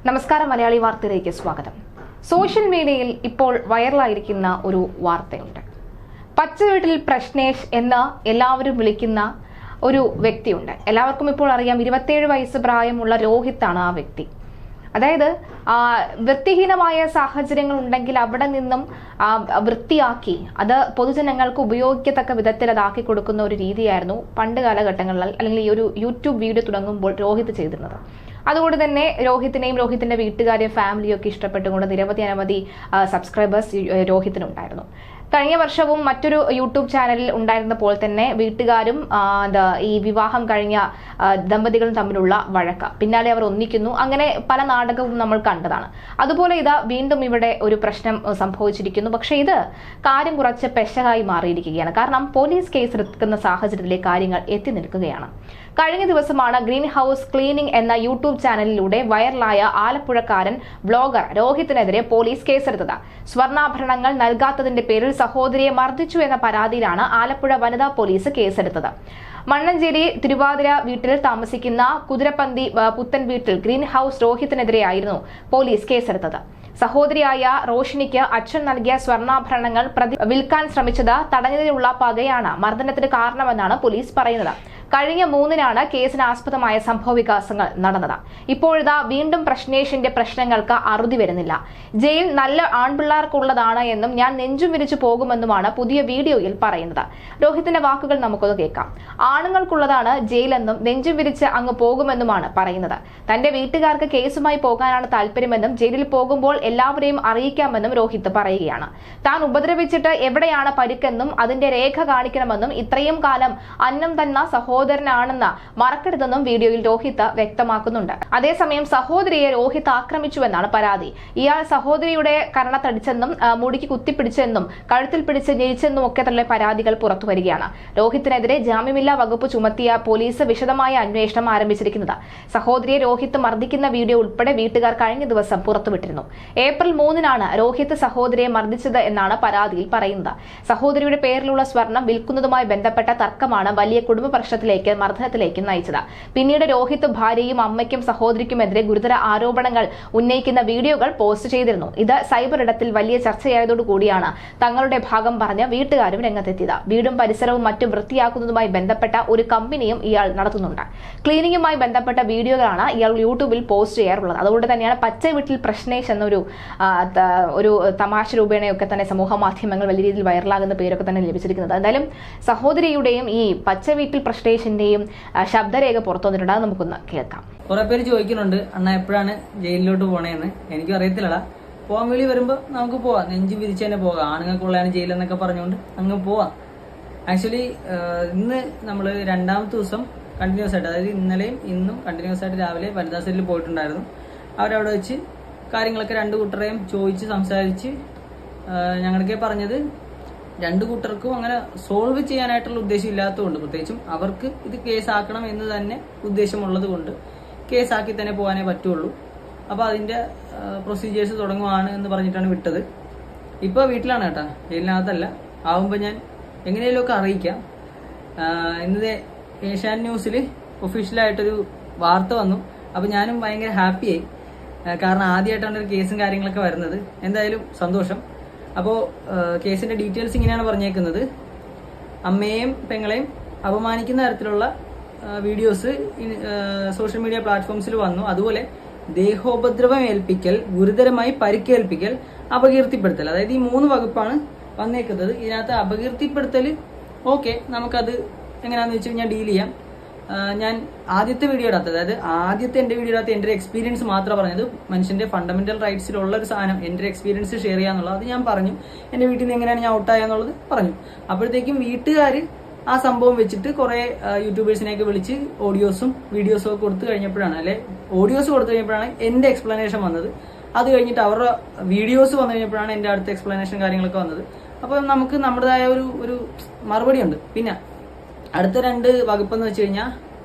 നമസ്കാരം, മലയാളി വാർത്തയിലേക്ക് സ്വാഗതം. സോഷ്യൽ മീഡിയയിൽ ഇപ്പോൾ വൈറലായിരിക്കുന്ന ഒരു വാർത്തയുണ്ട്. പച്ചവീട്ടിൽ പ്രശ്നേഷ് എന്ന് എല്ലാവരും വിളിക്കുന്ന ഒരു വ്യക്തിയുണ്ട്. എല്ലാവർക്കും ഇപ്പോൾ അറിയാം, 27 വയസ്സ് പ്രായമുള്ള രോഹിത്താണ് ആ വ്യക്തി. അതായത് വൃത്തിഹീനമായ സാഹചര്യങ്ങൾ ഉണ്ടെങ്കിൽ അവിടെ നിന്നും വൃത്തിയാക്കി അത് പൊതുജനങ്ങൾക്ക് ഉപയോഗിക്കത്തക്ക വിധത്തിൽ അതാക്കി കൊടുക്കുന്ന ഒരു രീതിയായിരുന്നു പണ്ട് കാലഘട്ടങ്ങളിൽ, അല്ലെങ്കിൽ ഈ ഒരു യൂട്യൂബ് വീഡിയോ തുടങ്ങുമ്പോൾ രോഹിത് ചെയ്തിരുന്നത്. അതുകൊണ്ട് തന്നെ രോഹിത്തിനെയും രോഹിത്തിന്റെ വീട്ടുകാരെയും ഫാമിലിയും ഒക്കെ ഇഷ്ടപ്പെട്ടുകൊണ്ട് അനവധി സബ്സ്ക്രൈബേഴ്സ് രോഹിത്തിനുണ്ടായിരുന്നു. കഴിഞ്ഞ വർഷവും മറ്റൊരു യൂട്യൂബ് ചാനലിൽ ഉണ്ടായിരുന്നപ്പോൾ തന്നെ വീട്ടുകാരും ഈ വിവാഹം കഴിഞ്ഞ ദമ്പതികളും തമ്മിലുള്ള വഴക്ക്, പിന്നാലെ അവർ ഒന്നിക്കുന്നു, അങ്ങനെ പല നാടകവും നമ്മൾ കണ്ടതാണ്. അതുപോലെ ഇതാ വീണ്ടും ഇവിടെ ഒരു പ്രശ്നം സംഭവിച്ചിരിക്കുന്നു. പക്ഷെ ഇത് കാര്യം കുറച്ച് പെശകായി മാറിയിരിക്കുകയാണ്. കാരണം പോലീസ് കേസ് എടുക്കുന്ന സാഹചര്യത്തിലെ കാര്യങ്ങൾ എത്തി നിൽക്കുകയാണ്. കഴിഞ്ഞ ദിവസമാണ് ഗ്രീൻ ഹൗസ് ക്ലീനിംഗ് എന്ന യൂട്യൂബ് ചാനലിലൂടെ വൈറലായ ആലപ്പുഴക്കാരൻ ബ്ലോഗർ രോഹിത്തിനെതിരെ പോലീസ് കേസെടുത്തത്. സ്വർണ്ണാഭരണങ്ങൾ നൽകാത്തതിന്റെ പേരിൽ സഹോദരിയെ മർദ്ദിച്ചു എന്ന പരാതിയിലാണ് ആലപ്പുഴ വനിതാ പോലീസ് കേസെടുത്തത്. മണ്ണഞ്ചേരി തിരുവാതിര വീട്ടിൽ താമസിക്കുന്ന കുതിരപ്പന്തി പുത്തൻ വീട്ടിൽ ഗ്രീൻ ഹൗസ് രോഹിത്തിനെതിരെയായിരുന്നു പോലീസ് കേസെടുത്തത്. സഹോദരിയായ റോഷിനിക്ക് അച്ഛൻ നൽകിയ സ്വർണ്ണാഭരണങ്ങൾ വിൽക്കാൻ ശ്രമിച്ചത് തടഞ്ഞതിനുള്ള പകയാണ് മർദ്ദനത്തിന് കാരണമെന്നാണ് പോലീസ് പറയുന്നത്. കഴിഞ്ഞ 3-നാണ് കേസിന് ആസ്പദമായ സംഭവ വികാസങ്ങൾ നടന്നത്. ഇപ്പോഴിതാ വീണ്ടും പ്രശ്നേഷിന്റെ പ്രശ്നങ്ങൾക്ക് അറുതി വരുന്നില്ല. ജയിൽ നല്ല ആൺപിള്ളേർക്കുള്ളതാണ് എന്നും ഞാൻ നെഞ്ചും വിരിച്ചു പോകുമെന്നുമാണ് പുതിയ വീഡിയോയിൽ പറയുന്നത്. രോഹിത്തിന്റെ വാക്കുകൾ നമുക്കൊന്ന് കേൾക്കാം. ആണുങ്ങൾക്കുള്ളതാണ് ജയിലെന്നും നെഞ്ചും വിരിച്ച് അങ്ങ് പോകുമെന്നുമാണ് പറയുന്നത്. തന്റെ വീട്ടുകാർക്ക് കേസുമായി പോകാനാണ് താല്പര്യമെന്നും ജയിലിൽ പോകുമ്പോൾ എല്ലാവരെയും അറിയിക്കാമെന്നും രോഹിത് പറയുകയാണ്. താൻ ഉപദ്രവിച്ചിട്ട് എവിടെയാണ് പരിക്കെന്നും അതിന്റെ രേഖ കാണിക്കണമെന്നും ഇത്രയും കാലം അന്നം തന്ന സഹോദരനാണെന്ന് മറക്കരുതെന്നും വീഡിയോയിൽ രോഹിത് വ്യക്തമാക്കുന്നുണ്ട്. അതേസമയം സഹോദരിയെ രോഹിത് ആക്രമിച്ചുവെന്നാണ് പരാതി. ഇയാൾ സഹോദരിയുടെ കരണത്തടിച്ചെന്നും മുടിക്ക് കുത്തിപ്പിടിച്ചെന്നും കഴുത്തിൽ പിടിച്ച് ഞെരിച്ചെന്നും ഒക്കെ തന്നെ പരാതികൾ പുറത്തുവരികയാണ്. രോഹിത്തിനെതിരെ ജാമ്യമില്ലാ വകുപ്പ് ചുമത്തിയ പോലീസ് വിശദമായ അന്വേഷണം ആരംഭിച്ചിരിക്കുന്നത്. സഹോദരിയെ രോഹിത് മർദ്ദിക്കുന്ന വീഡിയോ ഉൾപ്പെടെ വീട്ടുകാർ കഴിഞ്ഞ ദിവസം പുറത്തുവിട്ടിരുന്നു. ഏപ്രിൽ 3-നാണ് രോഹിത് സഹോദരിയെ മർദ്ദിച്ചത് എന്നാണ് പരാതിയിൽ പറയുന്നത്. സഹോദരിയുടെ പേരിലുള്ള സ്വർണം വിൽക്കുന്നതുമായി ബന്ധപ്പെട്ട തർക്കമാണ് വലിയ കുടുംബ പ്രശ്നത്തിലേക്ക് മർദ്ദനത്തിലേക്ക് നയിച്ചത്. പിന്നീട് രോഹിത് ഭാര്യയും അമ്മയ്ക്കും സഹോദരിക്കുമെതിരെ ഗുരുതര ആരോപണങ്ങൾ ഉന്നയിക്കുന്ന വീഡിയോകൾ പോസ്റ്റ് ചെയ്തിരുന്നു. ഇത് സൈബർ ഇടത്തിൽ വലിയ ചർച്ചയായതോടുകൂടിയാണ് തങ്ങളുടെ ഭാഗം പറഞ്ഞ് വീട്ടുകാരും രംഗത്തെത്തിയത്. വീടും പരിസരവും മറ്റും വൃത്തിയാക്കുന്നതുമായി ബന്ധപ്പെട്ട ഒരു കമ്പനിയും ഇയാൾ നടത്തുന്നുണ്ട്. ക്ലീനിങ്ങുമായി ബന്ധപ്പെട്ട വീഡിയോകളാണ് ഇയാൾ യൂട്യൂബിൽ പോസ്റ്റ് ചെയ്യാറുള്ളത്. അതുകൊണ്ട് തന്നെയാണ് പച്ച വീട്ടിൽ പ്രശ്നേഷ് എന്നൊരു തമാശ രൂപേണയൊക്കെ തന്നെ സമൂഹ മാധ്യമങ്ങൾ വലിയ രീതിയിൽ വൈറലാകുന്ന പേരൊക്കെ തന്നെ ലഭിച്ചിരിക്കുന്നത്. എന്തായാലും സഹോദരിയുടെയും ഈ പച്ച വീട്ടിൽ പ്രശ്നേഷിന്റെയും ശബ്ദരേഖ പുറത്തു വന്നിട്ടുണ്ട്. അത് നമുക്കൊന്ന് കേൾക്കാം. കുറെ പേര് ചോദിക്കുന്നുണ്ട്, അണ്ണ എപ്പോഴാണ് ജയിലിലോട്ട് പോണേന്ന്. എനിക്കും അറിയത്തില്ലടാ. പോകാൻ വേണ്ടി വരുമ്പോ നമുക്ക് പോവാം, നെഞ്ചു വിരിച്ച് തന്നെ പോകാം. ആണുങ്ങൾക്കുള്ളതാണ് ജയിലെന്നൊക്കെ പറഞ്ഞുകൊണ്ട് അങ്ങ് പോവാം. ആക്ച്വലി ഇന്ന് നമ്മൾ 2ാമത്തെ ദിവസം കണ്ടിന്യൂസ് ആയിട്ട്, അതായത് ഇന്നലെയും ഇന്നും കണ്ടിന്യൂസ് ആയിട്ട് രാവിലെ വനിതാ സെല്ലിൽ പോയിട്ടുണ്ടായിരുന്നു. അവരവിടെ വെച്ച് കാര്യങ്ങളൊക്കെ 2 കൂട്ടരെയും ചോദിച്ച് സംസാരിച്ച് ഞങ്ങളൊക്കെ പറഞ്ഞത് 2 കൂട്ടർക്കും അങ്ങനെ സോൾവ് ചെയ്യാനായിട്ടുള്ള ഉദ്ദേശം ഇല്ലാത്തതുകൊണ്ട്, പ്രത്യേകിച്ചും അവർക്ക് ഇത് കേസാക്കണം എന്ന് തന്നെ ഉദ്ദേശമുള്ളത് കൊണ്ട് കേസാക്കി തന്നെ പോകാനേ പറ്റുള്ളൂ. അപ്പോൾ അതിന്റെ പ്രൊസീജിയേഴ്സ് തുടങ്ങുവാണ് എന്ന് പറഞ്ഞിട്ടാണ് വിട്ടത്. ഇപ്പോൾ വീട്ടിലാണ് കേട്ടാ, ജയിലിനകത്തല്ല. ആവുമ്പോൾ ഞാൻ എങ്ങനെയെങ്കിലുമൊക്കെ അറിയിക്കാം. ഇന്നത്തെ ഏഷ്യാനെറ്റ് ന്യൂസിൽ ഒഫീഷ്യലായിട്ടൊരു വാർത്ത വന്നു. അപ്പോൾ ഞാനും ഭയങ്കര ഹാപ്പിയായി. കാരണം ആദ്യമായിട്ടാണ് ഒരു കേസും കാര്യങ്ങളൊക്കെ വരുന്നത്. എന്തായാലും സന്തോഷം. അപ്പോൾ കേസിന്റെ ഡീറ്റെയിൽസ് ഇങ്ങനെയാണ് പറഞ്ഞേക്കുന്നത്. അമ്മയെയും പെങ്ങളെയും അപമാനിക്കുന്ന തരത്തിലുള്ള വീഡിയോസ് സോഷ്യൽ മീഡിയ പ്ലാറ്റ്ഫോംസിൽ വന്നു. അതുപോലെ ദേഹോപദ്രവം ഏൽപ്പിക്കൽ, ഗുരുതരമായി പരിക്കേൽപ്പിക്കൽ, അപകീർത്തിപ്പെടുത്തൽ, അതായത് ഈ 3 വകുപ്പാണ് വന്നേക്കുന്നത്. ഇതിനകത്ത് അപകീർത്തിപ്പെടുത്തൽ ഓക്കെ, നമുക്കത് എങ്ങനെയാണെന്ന് വെച്ച് കഴിഞ്ഞാൽ ഡീൽ ചെയ്യാം. ഞാൻ ആദ്യത്തെ വീഡിയോ ഇടാത്തത്, അതായത് ആദ്യത്തെ എന്റെ വീഡിയോ ഇടാത്ത എന്റെ ഒരു എക്സ്പീരിയൻസ് മാത്രം പറഞ്ഞത്. മനുഷ്യന്റെ ഫണ്ടമെന്റൽ റൈറ്റ്സിലുള്ള ഒരു സാധനം, എന്റെ ഒരു എക്സ്പീരിയൻസ് ഷെയർ ചെയ്യാന്നുള്ളത് അത് ഞാൻ പറഞ്ഞു. എന്റെ വീട്ടിൽ നിന്ന് എങ്ങനെയാണ് ഞാൻ ഔട്ടായെന്നുള്ളത് പറഞ്ഞു. അപ്പോഴത്തേക്കും വീട്ടുകാർ ആ സംഭവം വെച്ചിട്ട് കുറെ യൂട്യൂബേഴ്സിനെയൊക്കെ വിളിച്ച് ഓഡിയോസും വീഡിയോസും ഒക്കെ കൊടുത്തു കഴിഞ്ഞപ്പോഴാണ്, ഓഡിയോസ് കൊടുത്തു കഴിഞ്ഞപ്പോഴാണ് എന്റെ എക്സ്പ്ലനേഷൻ വന്നത്. അത് കഴിഞ്ഞിട്ട് അവരുടെ വീഡിയോസ് വന്നു കഴിഞ്ഞപ്പോഴാണ് എന്റെ അടുത്ത എക്സ്പ്ലനേഷൻ കാര്യങ്ങളൊക്കെ വന്നത്. അപ്പോൾ നമുക്ക് നമ്മുടേതായ ഒരു മറുപടി ഉണ്ട്. പിന്നെ അടുത്ത 2 വകുപ്പെന്ന് വെച്ച് കഴിഞ്ഞാൽ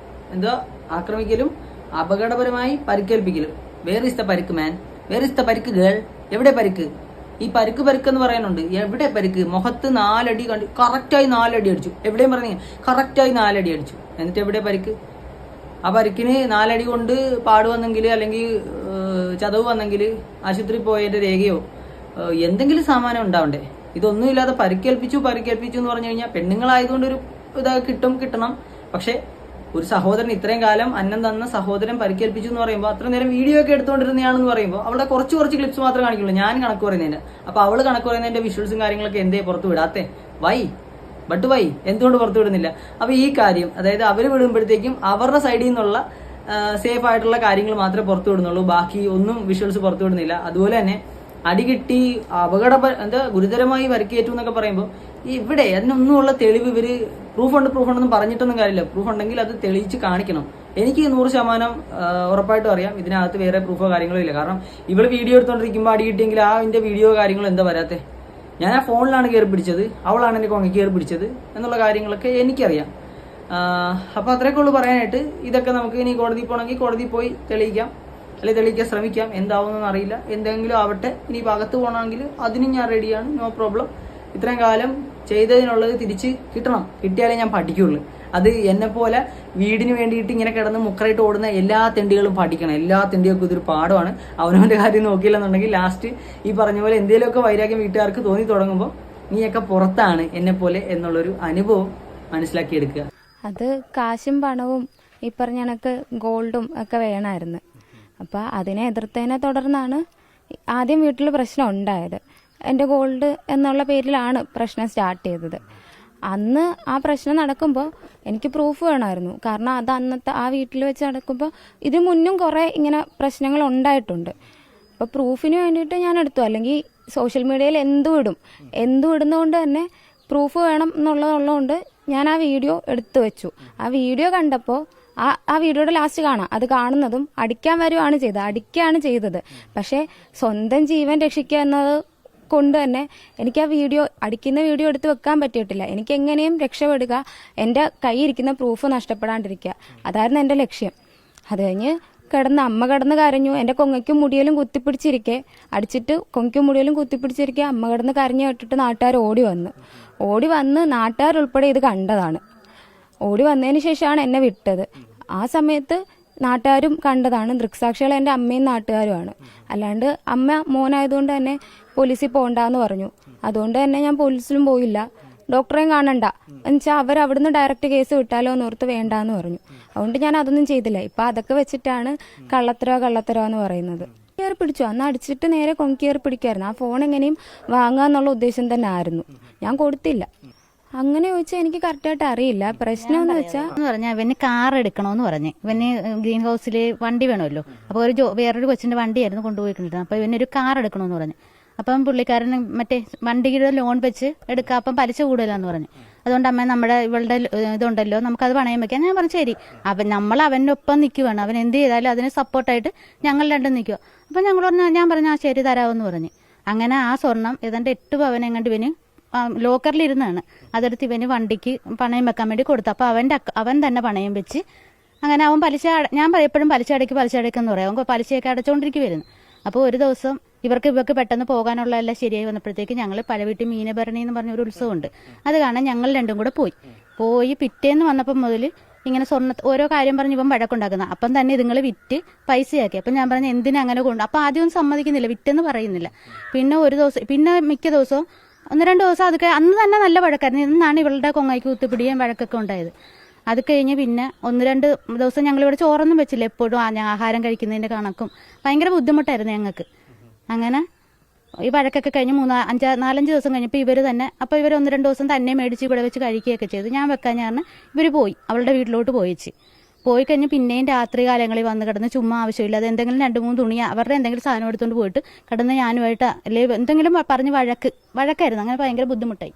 എന്തോ ആക്രമിക്കലും അപകടപരമായി പരിക്കേൽപ്പിക്കലും. വേർ ഇസ് ദ പരിക്ക് മാൻ, വേർ ഇസ് ദ പരിക്ക് ഗേൾ, എവിടെ പരിക്ക്? ഈ പരിക്കെന്ന് പറയാനുണ്ട്. എവിടെ പരിക്ക്? മുഖത്ത് 4 അടി കണ്ടു, കറക്റ്റായി 4 അടി അടിച്ചു. എവിടെയും പറഞ്ഞു കറക്റ്റായി 4 അടി അടിച്ചു. എന്നിട്ട് എവിടെ പരിക്ക്? ആ പരിക്കിന് 4 അടി കൊണ്ട് പാടുവന്നെങ്കിൽ അല്ലെങ്കിൽ ചതവ് വന്നെങ്കിൽ ആശുപത്രി പോയതിന്റെ രേഖയോ എന്തെങ്കിലും സാമാനം ഉണ്ടാവണ്ടേ. ഇതൊന്നുമില്ലാതെ പരിക്കേൽപ്പിച്ചു എന്ന് പറഞ്ഞു കഴിഞ്ഞാൽ പെണ്ണുങ്ങളായതുകൊണ്ട് ഒരു കിട്ടണം. പക്ഷെ ഒരു സഹോദരൻ ഇത്രയും കാലം അന്നം തന്ന സഹോദരൻ പരിക്കേൽപ്പിച്ചു എന്ന് പറയുമ്പോൾ അത്ര നേരം വീഡിയോ ഒക്കെ എടുത്തുകൊണ്ടിരുന്നതാണെന്ന് പറയുമ്പോൾ അവളുടെ കുറച്ച് ക്ലിപ്സ് മാത്രമേ കാണിക്കുള്ളൂ, ഞാൻ കണക്ക് പറയുന്നതിന്. അപ്പൊ അവള് കണക്ക് പറയുന്നതിന്റെ വിഷ്വൽസും കാര്യങ്ങളൊക്കെ എന്തേ പുറത്തു വിടാത്തെ? വൈ എന്തുകൊണ്ട് പുറത്തു വിടുന്നില്ല? അപ്പൊ ഈ കാര്യം, അതായത് അവര് വിടുമ്പോഴത്തേക്കും അവരുടെ സൈഡിൽ നിന്നുള്ള സേഫ് ആയിട്ടുള്ള കാര്യങ്ങൾ മാത്രമേ പുറത്തു വിടുന്നുള്ളൂ, ബാക്കി ഒന്നും വിഷ്വൽസ് പുറത്തു വിടുന്നില്ല. അതുപോലെ തന്നെ അടികിട്ടി ഗുരുതരമായി പരിക്കേറ്റു എന്നൊക്കെ പറയുമ്പോൾ ഇവിടെ അതിനൊന്നുമുള്ള തെളിവ് ഇവര് പ്രൂഫ് ഉണ്ടെന്നും പറഞ്ഞിട്ടൊന്നും കാര്യമില്ല. പ്രൂഫ് ഉണ്ടെങ്കിൽ അത് തെളിയിച്ച് കാണിക്കണം. എനിക്ക് 100% ഉറപ്പായിട്ടും അറിയാം ഇതിനകത്ത് വേറെ പ്രൂഫോ കാര്യങ്ങളോ ഇല്ല. കാരണം ഇവള് വീഡിയോ എടുത്തോണ്ടിരിക്കുമ്പോൾ അടി കിട്ടിയെങ്കിൽ അതിന്റെ വീഡിയോ കാര്യങ്ങളോ എന്താ വരാത്തെ? ഞാൻ ആ ഫോണിലാണ് കയറി പിടിച്ചത്, അവളാണ് എന്റെ കൊങ്ങ കയറി പിടിച്ചത് എന്നുള്ള കാര്യങ്ങളൊക്കെ എനിക്കറിയാം. അപ്പൊ അത്രയൊക്കെ ഉള്ളു പറയാനായിട്ട്. ഇതൊക്കെ നമുക്ക് ഇനി കോടതി പോകണമെങ്കിൽ കോടതി പോയി തെളിയിക്കാം, അല്ലെങ്കിൽ തെളിയിക്കാൻ ശ്രമിക്കാം. എന്താവുമെന്നൊന്നും അറിയില്ല, എന്തെങ്കിലും ആവട്ടെ. ഇനി അകത്ത് പോകണമെങ്കിൽ അതിനും ഞാൻ റെഡിയാണ്, നോ പ്രോബ്ലം. ഇത്രയും കാലം ചെയ്തതിനുള്ളത് തിരിച്ച് കിട്ടിയാലേ ഞാൻ പഠിക്കുള്ളൂ. അത് എന്നെ പോലെ വീടിന് വേണ്ടിയിട്ട് ഇങ്ങനെ കിടന്ന് മുക്കറായിട്ട് ഓടുന്ന എല്ലാ തെണ്ടികളും പഠിക്കണം. എല്ലാ തെണ്ടികൾക്കും ഇതൊരു പാഠമാണ്. അവനവന്റെ കാര്യം നോക്കിയില്ലെന്നുണ്ടെങ്കിൽ ലാസ്റ്റ് ഈ പറഞ്ഞ പോലെ എന്തെങ്കിലുമൊക്കെ വൈരാഗ്യം വീട്ടുകാർക്ക് തോന്നി തുടങ്ങുമ്പോൾ നീയൊക്കെ പുറത്താണ് എന്നെ പോലെ എന്നുള്ളൊരു അനുഭവം മനസ്സിലാക്കിയെടുക്കുക. അത് കാശും പണവും ഈ പറഞ്ഞ കണക്ക് ഗോൾഡും ഒക്കെ വേണമായിരുന്നു. അപ്പം അതിനെ എതിർത്തതിനെ തുടർന്നാണ് ആദ്യം വീട്ടിൽ പ്രശ്നം ഉണ്ടായത്. എൻ്റെ ഗോൾഡ് എന്നുള്ള പേരിലാണ് പ്രശ്നം സ്റ്റാർട്ട് ചെയ്തത്. അന്ന് ആ പ്രശ്നം നടക്കുമ്പോൾ എനിക്ക് പ്രൂഫ് വേണമായിരുന്നു. കാരണം അത് അന്നത്തെ ആ വീട്ടിൽ വെച്ച് നടക്കുമ്പോൾ ഇതിനു മുന്നും കുറേ ഇങ്ങനെ പ്രശ്നങ്ങൾ ഉണ്ടായിട്ടുണ്ട്. അപ്പോൾ പ്രൂഫിന് വേണ്ടിയിട്ട് ഞാൻ എടുത്തു. അല്ലെങ്കിൽ സോഷ്യൽ മീഡിയയിൽ എന്തും ഇടുന്നതുകൊണ്ട് തന്നെ പ്രൂഫ് വേണം എന്നുള്ളതുകൊണ്ട് ഞാൻ ആ വീഡിയോ എടുത്തു വെച്ചു. ആ വീഡിയോ കണ്ടപ്പോൾ ആ വീഡിയോയുടെ ലാസ്റ്റ് കാണാം. അത് കാണുന്നതും അടിക്കുകയാണ് ചെയ്തത്. പക്ഷേ സ്വന്തം ജീവൻ രക്ഷിക്കുക എന്നത് കൊണ്ട് തന്നെ എനിക്ക് ആ അടിക്കുന്ന വീഡിയോ എടുത്ത് വെക്കാൻ പറ്റിയിട്ടില്ല. എനിക്ക് എങ്ങനെയും രക്ഷപ്പെടുക, എൻ്റെ കയ്യിരിക്കുന്ന പ്രൂഫ് നഷ്ടപ്പെടാണ്ടിരിക്കുക, അതായിരുന്നു എൻ്റെ ലക്ഷ്യം. അത് കഴിഞ്ഞ് അമ്മ കിടന്ന് കരഞ്ഞു. എൻ്റെ കൊങ്ങയ്ക്കും മുടിയിലും കുത്തിപ്പിടിച്ചിരിക്കെ അമ്മ കിടന്ന് കരഞ്ഞു കേട്ടിട്ട് നാട്ടുകാർ ഓടി വന്ന് നാട്ടുകാരുൾപ്പെടെ ഇത് കണ്ടതാണ്. ഓടി വന്നതിന് ശേഷമാണ് എന്നെ വിട്ടത്. ആ സമയത്ത് നാട്ടുകാരും കണ്ടതാണ്. ദൃക്സാക്ഷികൾ എൻ്റെ അമ്മയും നാട്ടുകാരുമാണ്. അല്ലാണ്ട് അമ്മ മോനായതുകൊണ്ട് തന്നെ പോലീസിൽ പോകണ്ടെന്ന് പറഞ്ഞു. അതുകൊണ്ട് തന്നെ ഞാൻ പോലീസിലും പോയില്ല. ഡോക്ടറെയും കാണണ്ട എന്നുവെച്ചാൽ അവരവിടുന്ന് ഡയറക്റ്റ് കേസ് വിട്ടാലോ എന്നോർത്ത് വേണ്ടാന്ന് പറഞ്ഞു. അതുകൊണ്ട് ഞാൻ അതൊന്നും ചെയ്തില്ല. ഇപ്പം അതൊക്കെ വെച്ചിട്ടാണ് കള്ളത്തരോ എന്ന് പറയുന്നത്. കയറി പിടിച്ചു. അന്ന് അടിച്ചിട്ട് നേരെ കൊങ്കേറി പിടിക്കായിരുന്നു. ആ ഫോൺ എങ്ങനെയും വാങ്ങാന്നുള്ള ഉദ്ദേശം തന്നെ ആയിരുന്നു. ഞാൻ കൊടുത്തില്ല. അങ്ങനെ ചോദിച്ചാൽ എനിക്ക് കറക്റ്റായിട്ട് അറിയില്ല. പ്രശ്നം എന്ന് പറഞ്ഞാൽ ഇവന് കാർ എടുക്കണോന്ന് പറഞ്ഞ്, ഇവന് ഗ്രീൻ ഹൗസിൽ വണ്ടി വേണമല്ലോ. അപ്പോൾ വേറൊരു കൊച്ചിന്റെ വണ്ടിയായിരുന്നു കൊണ്ടുപോയിക്കൊണ്ടിരുന്നത്. അപ്പോൾ ഇവനൊരു കാർ എടുക്കണമെന്ന് പറഞ്ഞു. അപ്പം പുള്ളിക്കാരന് മറ്റേ വണ്ടിയുടെ ലോൺ വെച്ച് എടുക്കാം, അപ്പം പലിശ കൂടുതലാന്ന് പറഞ്ഞു. അതുകൊണ്ട് അമ്മ നമ്മുടെ ഇവളുടെ ഇതുണ്ടല്ലോ, നമുക്കത് പണയം വെക്കാം. ഞാൻ പറഞ്ഞു ശരി. നമ്മൾ അവൻ്റെ ഒപ്പം നിൽക്കുവാണ്, അവൻ എന്ത് ചെയ്താലും അതിന് സപ്പോർട്ടായിട്ട് ഞങ്ങൾ രണ്ടും നിൽക്കുക. അപ്പം ഞാൻ പറഞ്ഞു ആ ശരി തരാമെന്ന് പറഞ്ഞു. അങ്ങനെ ആ സ്വർണം ഏതാണ്ട് 8 പവൻ എങ്ങാണ്ട് ഇവന് ലോക്കറിലിരുന്നാണ്. അതെടുത്ത് ഇവന് വണ്ടിക്ക് പണയം വെക്കാൻ വേണ്ടി കൊടുത്തു. അപ്പോൾ അവൻ തന്നെ പണയം വെച്ച് അങ്ങനെ അവൻ ഞാൻ എപ്പോഴും പലിശ അടയ്ക്കെന്ന് പറയാം. അവൻ പലിശയൊക്കെ അടച്ചുകൊണ്ടിരിക്കുവായിരുന്നു. അപ്പോൾ ഒരു ദിവസം ഇവർക്ക് പെട്ടെന്ന് പോകാനുള്ള എല്ലാം ശരിയായി വന്നപ്പോഴത്തേക്ക് ഞങ്ങൾ പഴവീട്ടിൽ മീനഭരണി എന്ന് പറഞ്ഞ ഒരു ഉത്സവമുണ്ട്. അത് കാണാൻ ഞങ്ങൾ രണ്ടും കൂടെ പോയി പിറ്റേന്ന് വന്നപ്പോൾ മുതൽ ഇങ്ങനെ ഓരോ കാര്യം പറഞ്ഞ് ഇവൻ വഴക്കുണ്ടാക്കുന്ന. അപ്പം തന്നെ ഇതുങ്ങൾ വിറ്റ് പൈസയാക്കി. അപ്പം ഞാൻ പറഞ്ഞു എന്തിനാ അങ്ങനെ അപ്പം ആദ്യമൊന്നും സമ്മതിക്കുന്നില്ല, വിറ്റെന്ന് പറയുന്നില്ല. പിന്നെ മിക്ക ദിവസവും 1-2 ദിവസം അതൊക്കെ അന്ന് തന്നെ നല്ല വഴക്കായിരുന്നു. ഇന്നാണ് ഇവളുടെ കൊങ്ങയ്ക്ക് കുത്തിപ്പിടിയും വഴക്കൊക്കെ ഉണ്ടായത്. അത് കഴിഞ്ഞ് പിന്നെ 1-2 ദിവസം ഞങ്ങളിവിടെ ചോറൊന്നും വെച്ചില്ല. എപ്പോഴും ആഹാരം കഴിക്കുന്നതിന്റെ കണക്കും ഭയങ്കര ബുദ്ധിമുട്ടായിരുന്നു ഞങ്ങൾക്ക്. അങ്ങനെ ഈ വഴക്കൊക്കെ കഴിഞ്ഞ് 4-5 ദിവസം കഴിഞ്ഞപ്പോൾ ഇവർ 1-2 ദിവസം തന്നെ മേടിച്ച് ഇവിടെ വെച്ച് കഴിക്കുകയൊക്കെ ചെയ്തു. ഞാൻ വെക്കാൻ ഇവർ അവളുടെ വീട്ടിലോട്ട് പോയി കഴിഞ്ഞ് പിന്നെയും രാത്രി കാലങ്ങളിൽ വന്ന് കിടന്ന് ചുമ്മാ ആവശ്യമില്ലാതെ എന്തെങ്കിലും 2-3 തുണി അവരുടെ എന്തെങ്കിലും സാധനം എടുത്തുകൊണ്ട് പോയിട്ട് കിടന്ന് ഞാനുമായിട്ട് അല്ലെങ്കിൽ എന്തെങ്കിലും പറഞ്ഞ് വഴക്കായിരുന്നു. അങ്ങനെ ഭയങ്കര ബുദ്ധിമുട്ടായി.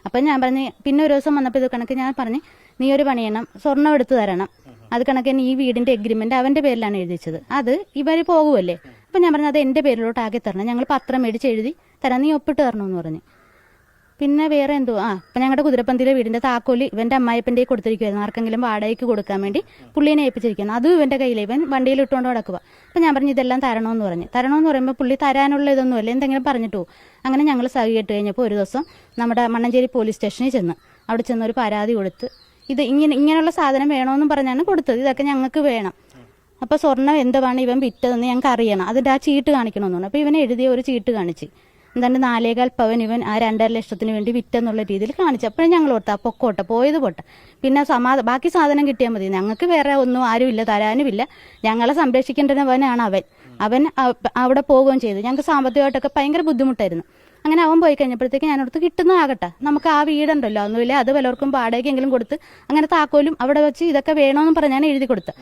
അപ്പം ഞാൻ പറഞ്ഞ് പിന്നെ ഒരു ദിവസം വന്നപ്പോൾ ഇത് കണക്ക് ഞാൻ പറഞ്ഞ് നീ ഒരു പണി ചെയ്യണം, സ്വർണ്ണം എടുത്ത് തരണം. അത് കണക്കിന് ഈ വീടിന്റെ എഗ്രിമെന്റ് അവന്റെ പേരിലാണ് എഴുതിച്ചത്. അത് ഇവർ പോകുമല്ലേ. അപ്പം ഞാൻ പറഞ്ഞു അത് എൻ്റെ പേരിലോട്ട് ആകെ തരണം, ഞങ്ങൾ പത്രം മേടിച്ച് എഴുതി തരാം, നീ ഒപ്പിട്ട് തരണമെന്ന് പറഞ്ഞു. പിന്നെ വേറെ എന്തോ അപ്പം ഞങ്ങളുടെ കുതിരപ്പന്തിയിലെ വീടിന്റെ താക്കോല് ഇവന്റെ അമ്മായിപ്പൻ്റെ കൊടുത്തിരിക്കുമായിരുന്നു. ആർക്കെങ്കിലും വാടകയ്ക്ക് കൊടുക്കാൻ വേണ്ടി പുള്ളിനെ ഏൽപ്പിച്ചിരിക്കുന്നു. അതും ഇവന്റെ കയ്യിൽ ഇവൻ വണ്ടിയിൽ ഇട്ടുകൊണ്ട് നടക്കുക. അപ്പം ഞാൻ പറഞ്ഞു ഇതെല്ലാം തരണമെന്ന് പറയുമ്പോൾ പുള്ളി തരാനുള്ള ഇതൊന്നുമല്ല, എന്തെങ്കിലും പറഞ്ഞിട്ട് പോകും. അങ്ങനെ ഞങ്ങൾ സഹിയിട്ട് കഴിഞ്ഞപ്പോൾ ഒരു ദിവസം നമ്മുടെ മണ്ണഞ്ചേരി പോലീസ് സ്റ്റേഷനിൽ അവിടെ ചെന്ന് ഒരു പരാതി കൊടുത്ത് ഇത് ഇങ്ങനെയുള്ള സാധനം വേണമെന്നും പറഞ്ഞാണ് കൊടുത്തത്. ഇതൊക്കെ ഞങ്ങൾക്ക് വേണം, അപ്പോൾ സ്വർണ്ണം എന്തുവാണ് ഇവൻ വിറ്റതെന്ന് ഞങ്ങൾക്ക് അറിയണം, അതിൻ്റെ ആ ചീട്ട് കാണിക്കണമെന്ന് പറഞ്ഞു. അപ്പോൾ ഇവൻ എഴുതിയ ഒരു ചീട്ട് കാണിച്ച് എന്താണ്ട് 4.25 പവൻ ഇവൻ ആ 2.5 ലക്ഷത്തിന് വേണ്ടി വിറ്റെന്നുള്ള രീതിയിൽ കാണിച്ചു. അപ്പോഴും ഞങ്ങൾ ഓർത്താ പൊക്കോട്ടെ, പോയത് പോട്ടെ, പിന്നെ ബാക്കി സാധനം കിട്ടിയാൽ മതി, ഞങ്ങൾക്ക് വേറെ ഒന്നും ആരുമില്ല, തരാനുമില്ല, ഞങ്ങളെ സംരക്ഷിക്കേണ്ടവനാണ് അവൻ അവിടെ പോവുകയും ചെയ്തു. ഞങ്ങൾക്ക് സാമ്പത്തികമായിട്ടൊക്കെ ഭയങ്കര ബുദ്ധിമുട്ടായിരുന്നു. അങ്ങനെ അവൻ പോയി കഴിഞ്ഞപ്പോഴത്തേക്ക് ഞാനടുത്ത് കിട്ടുന്നതാകട്ടെ, നമുക്ക് ആ വീടുണ്ടല്ലോ ഒന്നുമില്ല, അത് വല്ലവർക്കും വാടകയ്ക്കെങ്കിലും കൊടുത്ത് അങ്ങനെ താക്കോലും അവിടെ വെച്ച് ഇതൊക്കെ വേണമെന്ന് പറഞ്ഞാണ് എഴുതി കൊടുത്തത്.